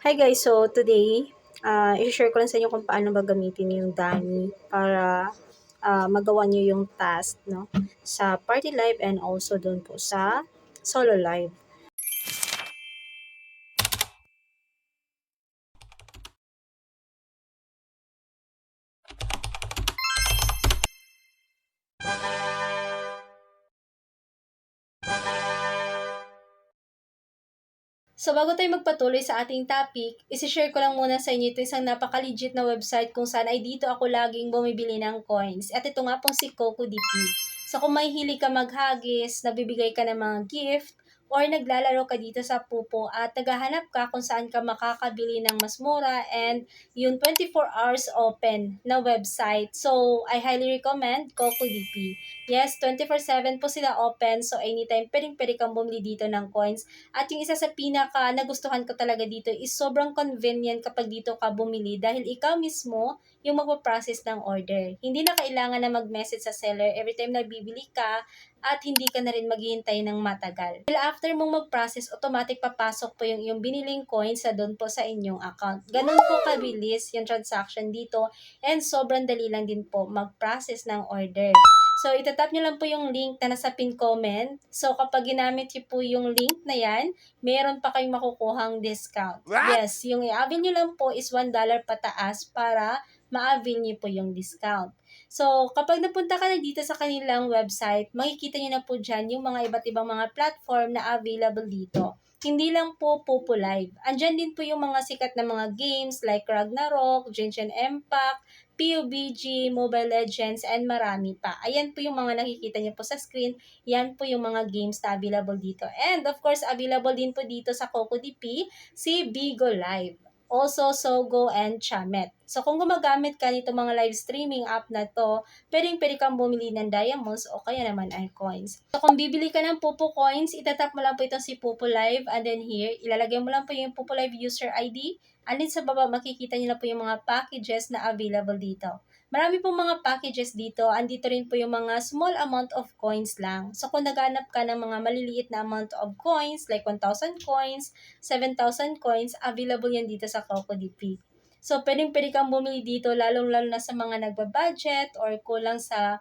Hi guys, so today, i-share ko lang sa inyo kung paano ba gamitin yung Dani para magawa nyo yung task no, sa Party Live and also doon po sa Solo Live. So bago tayo magpatuloy sa ating topic, isi-share ko lang muna sa inyo ito isang napaka-legit na website kung saan ay dito ako laging bumibili ng coins. At ito nga pong si CocoDP. So kung may hili ka maghagis, nabibigay ka ng mga gift, or naglalaro ka dito sa Pupo at naghahanap ka kung saan ka makakabili ng mas mura and yung 24 hours open na website. So, I highly recommend CocoDP. Yes, 24/7 po sila open. So, anytime pwedeng kang bumili dito ng coins. At yung isa sa pinaka nagustuhan ko talaga dito is sobrang convenient kapag dito ka bumili dahil ikaw mismo yung magpo-process ng order. Hindi na kailangan na mag-message sa seller every time na bibili ka at hindi ka na rin maghihintay ng matagal. Dahil after mong mag-process, automatic papasok po yung biniling coins sa doon po sa inyong account. Ganun po kabilis yung transaction dito and sobrang dali lang din po mag-process ng order. So, itatap nyo lang po yung link na nasa pin comment. So, kapag ginamit nyo po yung link na yan, meron pa kayong makukuhang discount. What? Yes, yung i-avail nyo lang po is $1 pataas para ma-avail nyo po yung discount. So, kapag napunta ka na dito sa kanilang website, makikita nyo na po dyan yung mga iba't ibang mga platform na available dito. Hindi lang po Popo Live. Andyan din po yung mga sikat na mga games like Ragnarok, Genshin Impact, PUBG, Mobile Legends, and marami pa. Ayan po yung mga nakikita niyo po sa screen. Yan po yung mga games na available dito. And of course, available din po dito sa CocoDP, si Bigo Live. Also, Sogo and Chamet. So, kung gumagamit ka nito mga live streaming app na to, pwede kang bumili ng diamonds o kaya naman ay coins. So, kung bibili ka ng Pupo Coins, itatap mo lang po itong si Pupo Live and then here, ilalagay mo lang po yung Pupo Live user ID. And then sa baba, makikita nyo na po yung mga packages na available dito. Marami pong mga packages dito. Andito rin po yung mga small amount of coins lang. So, kung naghanap ka ng mga maliliit na amount of coins, like 1,000 coins, 7,000 coins, available yan dito sa CocoDP. So, pwede kang bumili dito, lalong-lalo na sa mga nagbabudget or kulang sa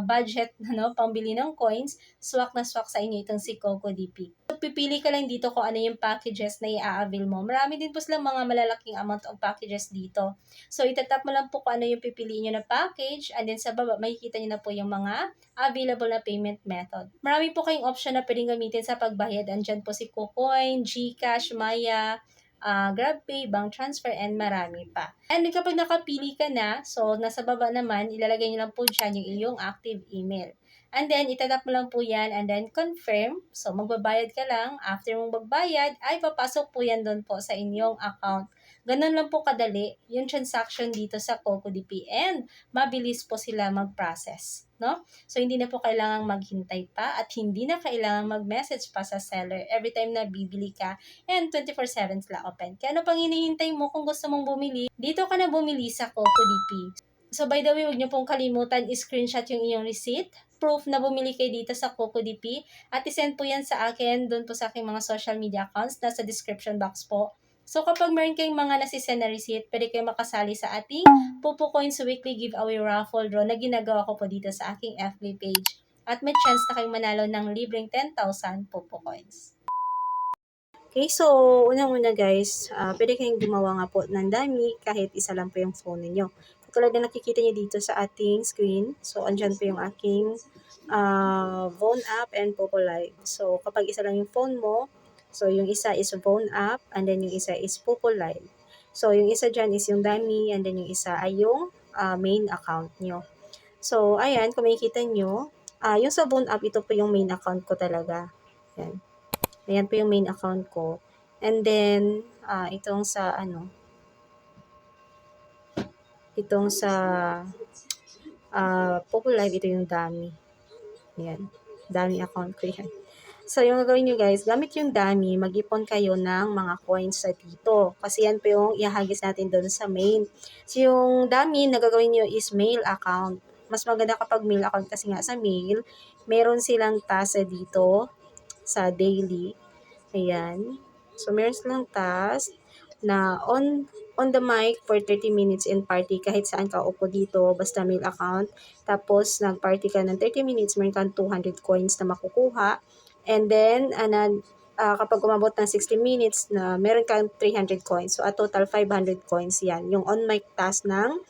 budget pambili ng coins, swak na swak sa inyo itong si CocoDP. So, pipili ka lang dito kung ano yung packages na i-avail mo. Marami din po silang mga malalaking amount of packages dito. So, itatap mo lang po kung ano yung pipiliin nyo na package and then sa baba, makikita nyo na po yung mga available na payment method. Marami po kayong option na pwedeng gamitin sa pagbayad. Andyan po si KuCoin, GCash, Maya, GrabPay, bank transfer, and marami pa. And kapag nakapili ka na, so nasa baba naman, ilalagay nyo lang po dyan yung iyong active email. And then, itatap mo lang po yan and then confirm. So, magbabayad ka lang. After mong magbayad, ay papasok po yan doon po sa inyong account. Ganun lang po kadali yung transaction dito sa CocoDP and mabilis po sila mag-process. No? So, hindi na po kailangang maghintay pa at hindi na kailangang mag-message pa sa seller every time na bibili ka and 24/7 sila open. Kaya ano pang hinihintay mo kung gusto mong bumili? Dito ka na bumili sa CocoDP. So, by the way, huwag niyo pong kalimutan i-screenshot yung inyong receipt, proof na bumili kayo dito sa CocoDP, at isend po yan sa akin, doon po sa aking mga social media accounts, nasa description box po. So, kapag meron kayong mga nasisend na receipt, pwede kayong makasali sa ating Pupo Coins Weekly Giveaway Raffle Draw na ginagawa ko po dito sa aking FB page. At may chance na kayong manalo ng libreng 10,000 Pupo Coins. Okay, so unang-una guys, pwede kayong gumawa nga po ng dummy kahit isa lang po yung phone ninyo. Katulad na nakikita niyo dito sa ating screen. So, andyan po yung aking phone app and Poco Live. So, kapag isa lang yung phone mo, so yung isa is phone app and then yung isa is Poco Live. So, yung isa dyan is yung dummy and then yung isa ay yung main account nyo. So, ayan, kung makikita nyo, yung sa phone app, ito po yung main account ko talaga. Ayan. Ayan po yung main account ko. And then, itong sa itong sa Poco Live, ito yung dummy. Ayan. Dummy account ko yan. So, yung gagawin nyo guys, gamit yung dummy, mag-ipon kayo ng mga coins sa dito. Kasi yan po yung ihagis natin doon sa main. So, yung dummy na gagawin nyo is mail account. Mas maganda kapag mail account kasi nga sa mail, meron silang tasa dito sa daily. Ayan. So, meron silang task. na on the mic for 30 minutes in party kahit saan ka upo dito, basta mail account. Tapos, nag-party ka ng 30 minutes, meron kang 200 coins na makukuha. And then, kapag umabot ng 60 minutes, na meron kang 300 coins. So, a total 500 coins yan. Yung on-mic task ng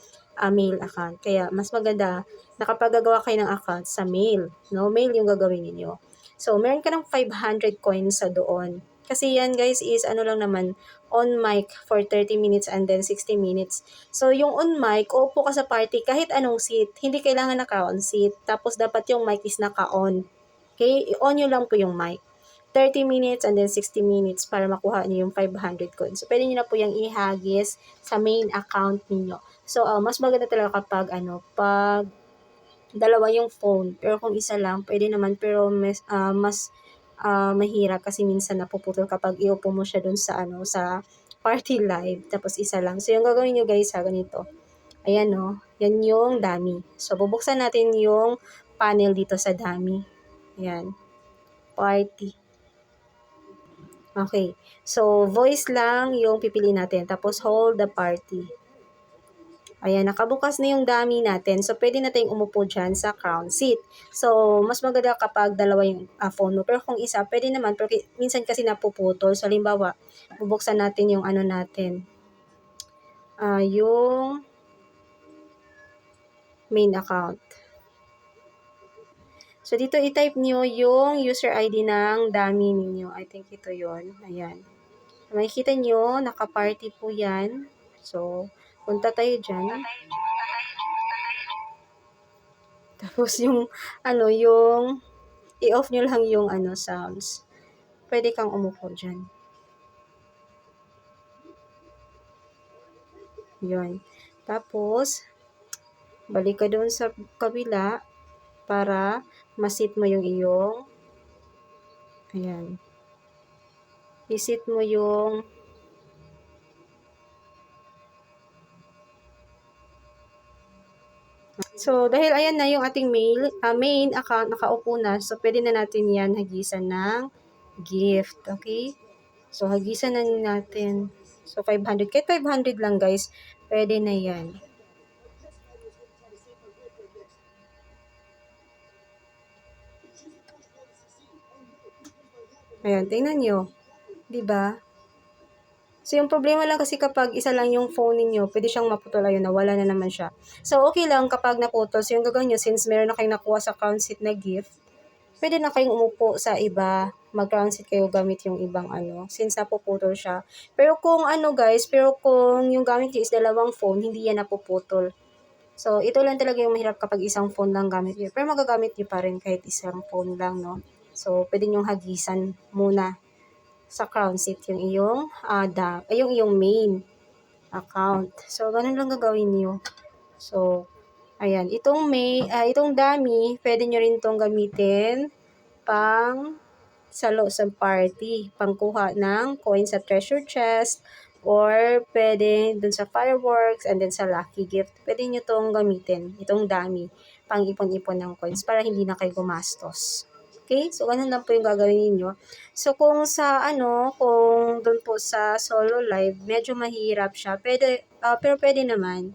mail account. Kaya, mas maganda na kapag gagawa kayo ng account sa mail, no? Mail yung gagawin ninyo. So, meron ka ng 500 coins sa doon. Kasi yan guys is ano lang naman, on mic for 30 minutes and then 60 minutes. So, yung on mic, uupo ka sa party kahit anong seat. Hindi kailangan naka-on seat. Tapos, dapat yung mic is naka-on. Okay? I-on nyo lang po yung mic. 30 minutes and then 60 minutes para makuha niyo yung 500 coins. So, pwede nyo na po yung ihagis sa main account niyo. So, mas maganda talaga kapag pag dalawa yung phone. Pero kung isa lang, pwede naman. Pero mas mahirap kasi minsan napuputol kapag iupo mo siya dun sa sa party live. Tapos isa lang. So, yung gagawin nyo guys ganito. Ayan yan yung dummy. So, bubuksan natin yung panel dito sa dummy. Ayan. Party. Okay. So, voice lang yung pipili natin. Tapos, hold the party. Ayan, nakabukas na yung dummy natin. So, pwede na tayong umupo dyan sa crown seat. So, mas maganda kapag dalawa yung phone mo. Pero kung isa, pwede naman. Pero minsan kasi napuputol. So, halimbawa, bubuksan natin yung natin. Yung main account. So, dito i-type nyo yung user ID ng dummy ninyo. I think ito yon. Ayan. Makikita nyo, naka-party po yan. So, punta tayo dyan. Tapos yung, yung i-off nyo lang yung sounds. Pwede kang umupo dyan. Yun. Tapos, balik ka doon sa kabila para masit mo yung iyong ayan. Isit mo yung so, dahil ayan na yung ating main account, nakaupo na. So, pwede na natin yan hagisan ng gift. Okay? So, hagisan na natin. So, 500. Kahit 500 lang, guys. Pwede na yan. Ayan, tingnan nyo. Diba? So, yung problema lang kasi kapag isa lang yung phone ninyo, pwede siyang maputol. Ayun, nawala na naman siya. So, okay lang kapag naputol. So, yung gagawin nyo, since meron na kayong nakuha sa crown seat na gift, pwede na kayong umupo sa iba. Mag-crown seat kayo gamit yung ibang since napuputol siya. Pero kung kung yung gamit nyo is dalawang phone, hindi yan napuputol. So, ito lang talaga yung mahirap kapag isang phone lang gamit nyo. Pero magagamit nyo pa rin kahit isang phone lang, no? So, pwede nyong hagisan muna sa crown seat yung yung iyong main account. So, ganun lang gagawin niyo. So, ayan. Itong dummy, pwede nyo rin itong gamitin pang salo sa party. Pangkuha ng coins sa treasure chest or pwede dun sa fireworks and then sa lucky gift. Pwede nyo itong gamitin. Itong dummy. Pang ipon-ipon ng coins para hindi na kayo gumastos. Okay? So, ganun lang po yung gagawin niyo. So, kung kung doon po sa solo live, medyo mahirap siya. Pero pwede naman.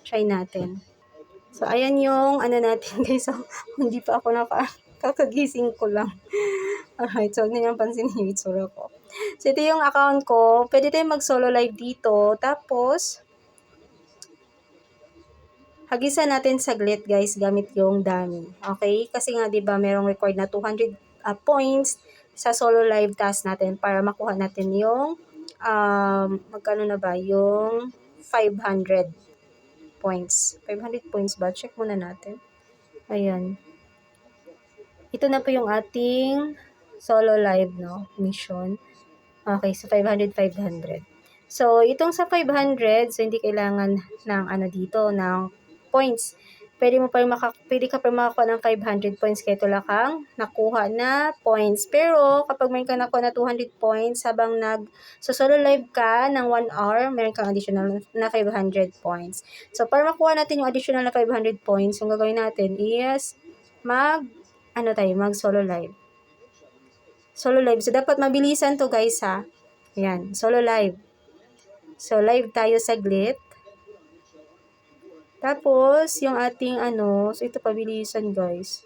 Try natin. So, ayan yung natin guys. So, hindi pa ako kakagising ko lang. Alright, so huwag na niyang pansinin yung itsura ko. So, ito yung account ko. Pwede tayong mag-solo live dito. Tapos, hagisan natin saglit guys gamit yung dummy. Okay? Kasi nga 'di ba merong required na 200 points sa solo live task natin para makuha natin yung magkano na ba yung 500 points. 500 points ba? Check muna natin. Ayan. Ito na po yung ating solo live mission. Okay, so 500. So, itong sa 500, so hindi kailangan ng dito, ng points. Pwede ka pa makakuha ng 500 points kahit wala kang nakuha na points. Pero, kapag may ka nakuha na 200 points, habang solo live ka ng 1 hour, meron kang additional na 500 points. So, para makuha natin yung additional na 500 points, yung gagawin natin is mag solo live. Solo live. So, dapat mabilisan to guys ha. Ayan, solo live. So, live tayo saglit. Tapos, yung ating so ito pabilisan guys.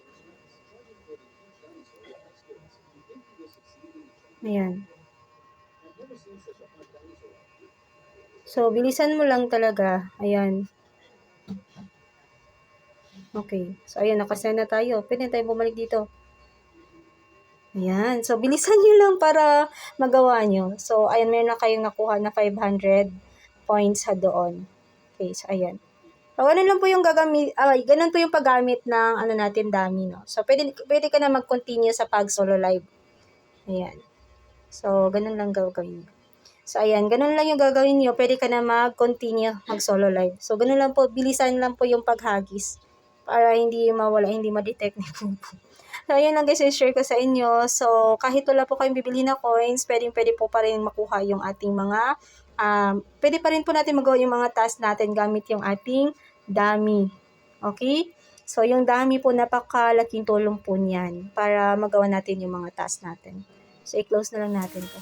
Ayan. So, bilisan mo lang talaga. Ayan. Okay. So, ayan, nakasend na tayo. Pwede na tayo bumalik dito. Ayan. So, bilisan nyo lang para magawa nyo. So, ayan, meron na kayong nakuha na 500 points doon. Okay. So, ayan. So, ganun lang po yung ganun po yung paggamit ng natin dami, no? So, pwede ka na mag-continue sa pag-solo live. Ayan. So, ganun lang gagawin nyo. So, ayan, ganun lang yung gagawin nyo. Pwede ka na mag-continue, mag-solo live. So, ganun lang po, bilisan lang po yung paghagis para hindi mawala, hindi ma-detect ni Pupo. So, ayan lang guys, i-share ko sa inyo. So, kahit wala po kayong bibili na coins, pwede po pa rin makuha yung ating mga, pwede pa rin po natin magawa yung mga task natin gamit yung ating dummy. Okay? So, yung dummy po, napakalaking tulong po niyan para magawa natin yung mga task natin. So, i-close na lang natin to.